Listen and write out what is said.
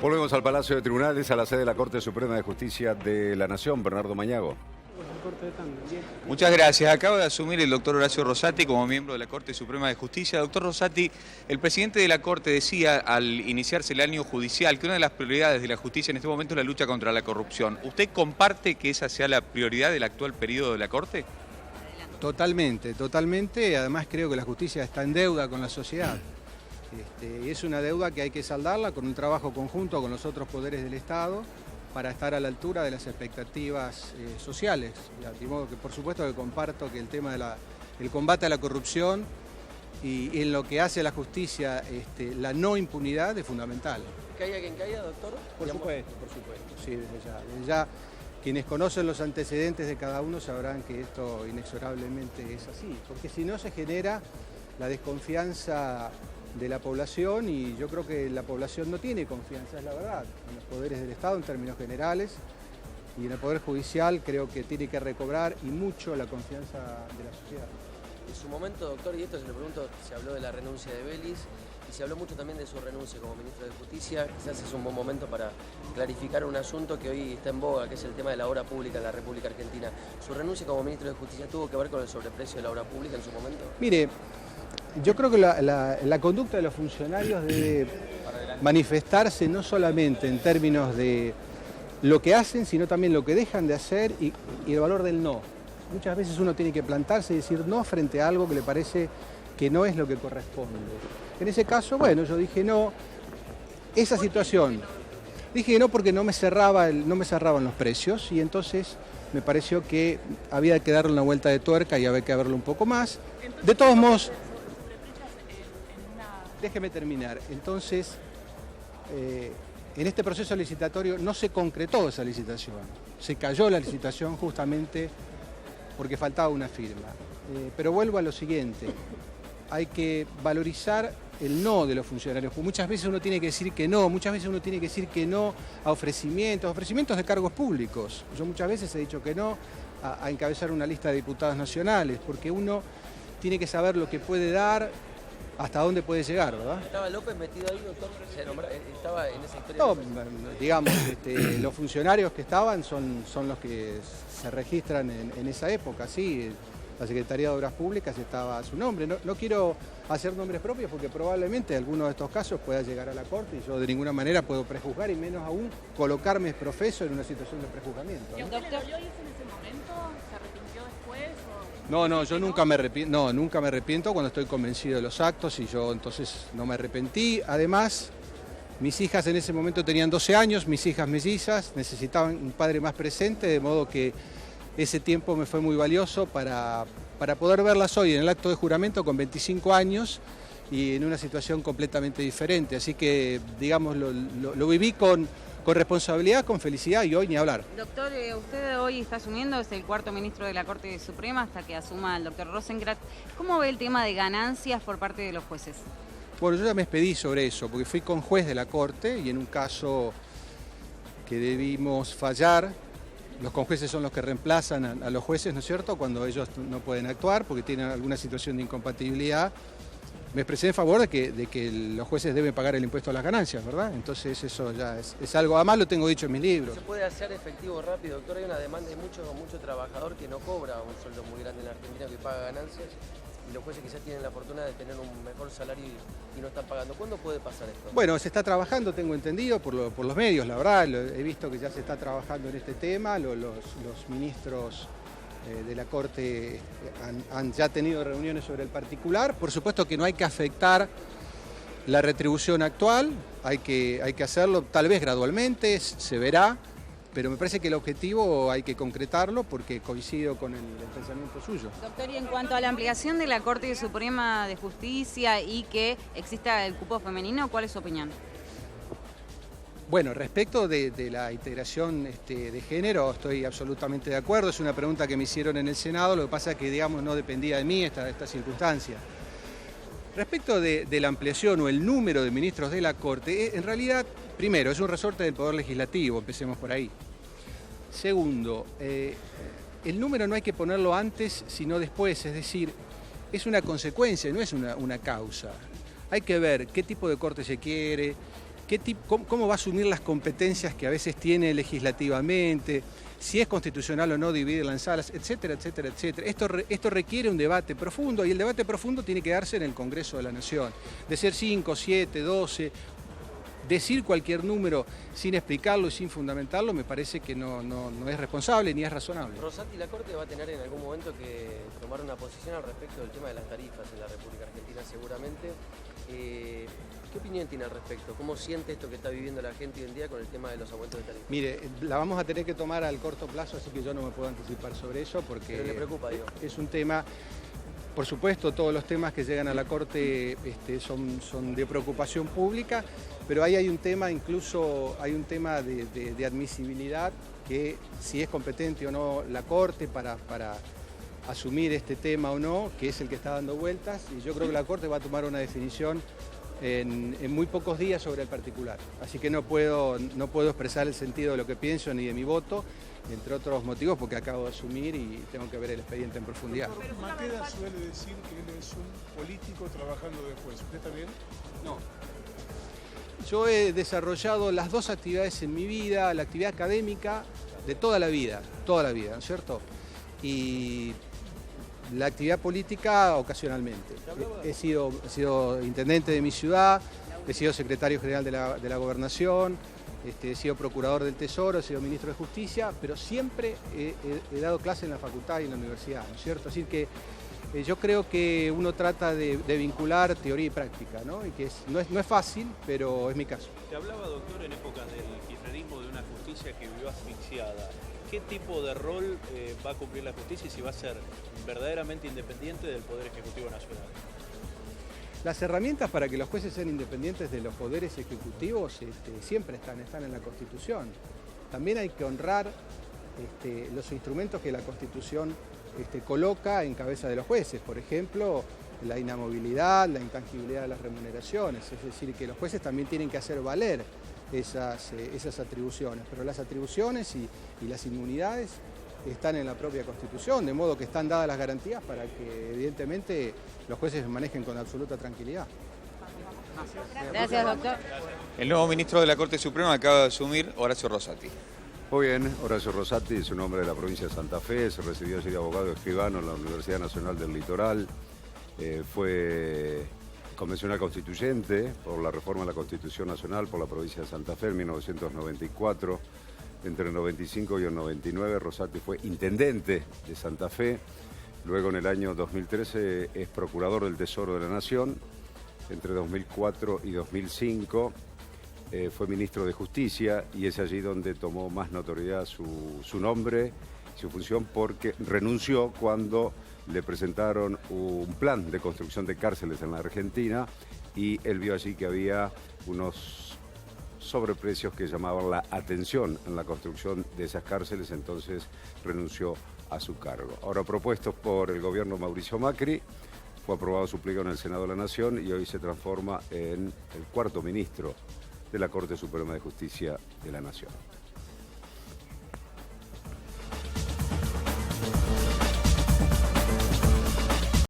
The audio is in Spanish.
Volvemos al Palacio de Tribunales, a la sede de la Corte Suprema de Justicia de la Nación. Bernardo Mañago. Muchas gracias. Acaba de asumir el doctor Horacio Rosati como miembro de la Corte Suprema de Justicia. Doctor Rosati, el presidente de la Corte decía al iniciarse el año judicial que una de las prioridades de la justicia en este momento es la lucha contra la corrupción. ¿Usted comparte que esa sea la prioridad del actual periodo de la Corte? Totalmente, totalmente. Además creo que la justicia está en deuda con la sociedad. Y es una deuda que hay que saldarla con un trabajo conjunto con los otros poderes del Estado para estar a la altura de las expectativas sociales. De modo que por supuesto que comparto que el tema del combate a la corrupción y en lo que hace a la justicia la no impunidad es fundamental. ¿Caiga quien caiga, doctor? Por supuesto, sí, desde ya. Desde ya quienes conocen los antecedentes de cada uno sabrán que esto inexorablemente es así, porque si no se genera la desconfianza de la población y yo creo que la población no tiene confianza, es la verdad, en los poderes del Estado en términos generales y en el Poder Judicial creo que tiene que recobrar y mucho la confianza de la sociedad. En su momento, doctor, y esto se lo pregunto, se habló de la renuncia de Vélez y se habló mucho también de su renuncia como ministro de Justicia. Quizás es un buen momento para clarificar un asunto que hoy está en boga, que es el tema de la obra pública en la República Argentina. ¿Su renuncia como ministro de Justicia tuvo que ver con el sobreprecio de la obra pública en su momento? Mire, yo creo que la conducta de los funcionarios debe manifestarse no solamente en términos de lo que hacen, sino también lo que dejan de hacer y el valor del no. Muchas veces uno tiene que plantarse y decir no frente a algo que le parece que no es lo que corresponde. En ese caso, bueno, yo dije no, esa situación. Dije no porque no me cerraban los precios y entonces me pareció que había que darle una vuelta de tuerca y había que verlo un poco más. De todos modos, déjeme terminar. Entonces, en este proceso licitatorio no se concretó esa licitación. Se cayó la licitación justamente porque faltaba una firma. Pero vuelvo a lo siguiente. Hay que valorizar el no de los funcionarios. Muchas veces uno tiene que decir que no, muchas veces uno tiene que decir que no a ofrecimientos de cargos públicos. Yo muchas veces he dicho que no a encabezar una lista de diputados nacionales, porque uno tiene que saber lo que puede dar, hasta dónde puede llegar, ¿verdad? ¿Estaba López metido ahí, doctor? ¿Estaba en esa historia? No, digamos, los funcionarios que estaban son los que se registran en esa época, sí. La Secretaría de Obras Públicas estaba a su nombre. No quiero hacer nombres propios porque probablemente alguno de estos casos pueda llegar a la Corte y yo de ninguna manera puedo prejuzgar y menos aún colocarme profeso en una situación de prejuzgamiento, ¿no? ¿Doctor lo hizo en ese momento? ¿Se arrepintió después? No, yo nunca me arrepiento cuando estoy convencido de los actos y yo entonces no me arrepentí. Además, mis hijas en ese momento tenían 12 años, mis hijas mellizas, necesitaban un padre más presente, de modo que ese tiempo me fue muy valioso para poder verlas hoy en el acto de juramento con 25 años y en una situación completamente diferente. Así que, digamos, lo viví con responsabilidad, con felicidad y hoy ni hablar. Doctor, usted hoy está asumiendo, es el cuarto ministro de la Corte Suprema hasta que asuma el doctor Rosenkrantz. ¿Cómo ve el tema de ganancias por parte de los jueces? Bueno, yo ya me expedí sobre eso, porque fui con juez de la Corte y en un caso que debimos fallar, los conjueces son los que reemplazan a los jueces, ¿no es cierto?, cuando ellos no pueden actuar porque tienen alguna situación de incompatibilidad. Me expresé en favor de que los jueces deben pagar el impuesto a las ganancias, ¿verdad? Entonces eso ya es algo, además lo tengo dicho en mis libros. ¿Se puede hacer efectivo rápido, doctor? Hay una demanda de mucho trabajador que no cobra un sueldo muy grande en la Argentina, que paga ganancias, y los jueces quizás tienen la fortuna de tener un mejor salario y no están pagando. ¿Cuándo puede pasar esto? Bueno, se está trabajando, tengo entendido, por los medios, la verdad. He visto que ya se está trabajando en este tema, los ministros de la Corte han ya tenido reuniones sobre el particular. Por supuesto que no hay que afectar la retribución actual, hay que hacerlo tal vez gradualmente, se verá, pero me parece que el objetivo hay que concretarlo porque coincido con el pensamiento suyo. Doctor, y en cuanto a la ampliación de la Corte Suprema de Justicia y que exista el cupo femenino, ¿cuál es su opinión? Bueno, respecto de la integración de género, estoy absolutamente de acuerdo. Es una pregunta que me hicieron en el Senado, lo que pasa es que, digamos, no dependía de mí esta circunstancia. Respecto de la ampliación o el número de ministros de la Corte, en realidad, primero, es un resorte del Poder Legislativo, empecemos por ahí. Segundo, el número no hay que ponerlo antes, sino después, es decir, es una consecuencia, no es una causa. Hay que ver qué tipo de corte se quiere, cómo va a asumir las competencias que a veces tiene legislativamente, si es constitucional o no dividirla en salas, etcétera, etcétera, etcétera. Esto requiere un debate profundo y el debate profundo tiene que darse en el Congreso de la Nación. De ser 5, 7, 12, decir cualquier número sin explicarlo y sin fundamentarlo me parece que no es responsable ni es razonable. Rosati, la Corte va a tener en algún momento que tomar una posición al respecto del tema de las tarifas en la República Argentina seguramente. ¿Qué opinión tiene al respecto? ¿Cómo siente esto que está viviendo la gente hoy en día con el tema de los aumentos de tarifas? Mire, la vamos a tener que tomar al corto plazo, así que yo no me puedo anticipar sobre eso porque ¿Pero le preocupa, digo? Es un tema, por supuesto, todos los temas que llegan a la Corte son de preocupación pública, pero ahí hay un tema, incluso hay un tema de admisibilidad, que si es competente o no la Corte para asumir este tema o no, que es el que está dando vueltas, y yo creo que la Corte va a tomar una definición en muy pocos días sobre el particular. Así que no puedo expresar el sentido de lo que pienso ni de mi voto, entre otros motivos porque acabo de asumir y tengo que ver el expediente en profundidad. Maqueda suele decir que él es un político trabajando de juez. ¿Usted también? No. Yo he desarrollado las dos actividades en mi vida, la actividad académica de toda la vida, ¿no es cierto? Y la actividad política ocasionalmente. He sido intendente de mi ciudad, he sido secretario general de la Gobernación, he sido procurador del Tesoro, he sido ministro de Justicia, pero siempre he dado clase en la facultad y en la universidad, ¿no es cierto? Así que yo creo que uno trata de vincular teoría y práctica, ¿no? Y que no es fácil, pero es mi caso. Se hablaba, doctor, en épocas del kirchnerismo de una justicia que vivió asfixiada. ¿Qué tipo de rol va a cumplir la justicia y si va a ser verdaderamente independiente del Poder Ejecutivo Nacional? Las herramientas para que los jueces sean independientes de los poderes ejecutivos siempre están en la Constitución. También hay que honrar los instrumentos que la Constitución coloca en cabeza de los jueces. Por ejemplo, la inamovilidad, la intangibilidad de las remuneraciones. Es decir, que los jueces también tienen que hacer valer esas atribuciones. Pero las atribuciones y las inmunidades están en la propia Constitución, de modo que están dadas las garantías para que evidentemente los jueces se manejen con absoluta tranquilidad. Gracias, doctor. El nuevo ministro de la Corte Suprema acaba de asumir, Horacio Rosati. Muy bien, Horacio Rosati es un hombre de la provincia de Santa Fe, se recibió así de abogado escribano en la Universidad Nacional del Litoral, fue convencional constituyente por la reforma de la Constitución Nacional por la provincia de Santa Fe en 1994. Entre el 95 y el 99 Rosati fue intendente de Santa Fe, luego en el año 2013 es procurador del Tesoro de la Nación, entre 2004 y 2005 fue ministro de Justicia y es allí donde tomó más notoriedad su nombre, su función, porque renunció cuando le presentaron un plan de construcción de cárceles en la Argentina y él vio allí que había unos sobreprecios que llamaban la atención en la construcción de esas cárceles, entonces renunció a su cargo. Ahora propuesto por el gobierno Mauricio Macri, fue aprobado su pliego en el Senado de la Nación y hoy se transforma en el cuarto ministro de la Corte Suprema de Justicia de la Nación.